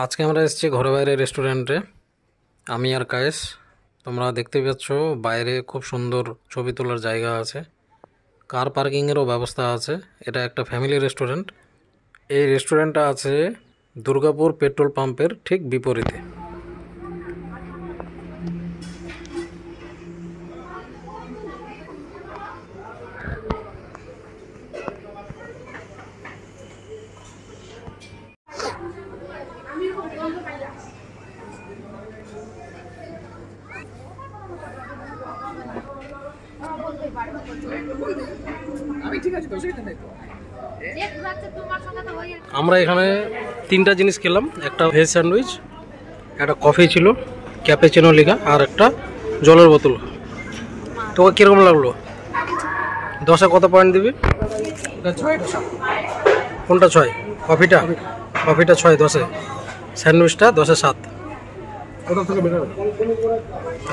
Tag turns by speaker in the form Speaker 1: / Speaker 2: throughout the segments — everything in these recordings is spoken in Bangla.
Speaker 1: আজকে আমরা এসেছি ঘরে বাইরে রেস্টুরেন্টে। আমি আর কায়েস। তোমরা দেখতে পাচ্ছ বাইরে খুব সুন্দর ছবি তোলার জায়গা আছে, কার পার্কিংয়েরও ব্যবস্থা আছে। এটা একটা ফ্যামিলি রেস্টুরেন্ট। এই রেস্টুরেন্টটা আছে দুর্গাপুর পেট্রোল পাম্পের ঠিক বিপরীতে। আমরা এখানে তিনটা জিনিস খেলাম, একটা ভেজ স্যান্ডউইচ, একটা কফি ছিল ক্যাপেচিনো লেখা, আর একটা জলের বোতল। তো কীরকম লাগলো? 10-এ কত পয়েন্ট দিবি? কোনটা 6? কফিটা? কফিটা 6 10-এ, স্যান্ডউইচটা 10-এ 7।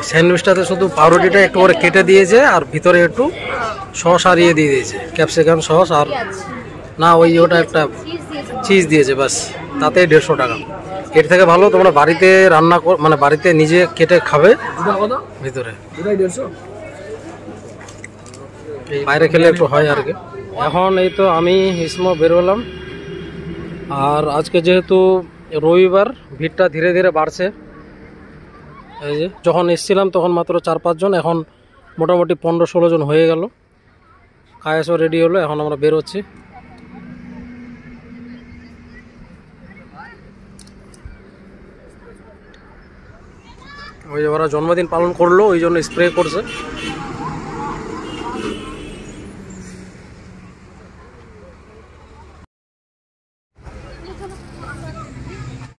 Speaker 1: স্যান্ডউইচটাতে শুধু পাউরুটিটা একটু করে কেটে দিয়েছে আর ভিতরে একটু সস আরিয়ে দিয়ে দিয়েছে, ক্যাপসিকাম সস, আর না ওটা একটা চিজ দিয়েছে, বাস। তাতে 150 টাকা। এর থেকে ভালো তোমরা বাড়িতে রান্না মানে বাড়িতে নিজে কেটে খাবে ভিতরে। বাইরে খেলে একটু হয় আর কি। এখন এই তো আমি ইসমো বেরোলাম, আর আজকে যেহেতু রবিবার ভিড়টা ধীরে ধীরে বাড়ছে। এই যে যখন এসছিলাম তখন মাত্র 4-5 জন, এখন মোটামুটি 15-16 জন হয়ে গেল। কায়েসও রেডি হলো, এখন আমরা বেরোচ্ছি। ওই ওরা জন্মদিন পালন করলো, ওই জন্য স্প্রে করছে।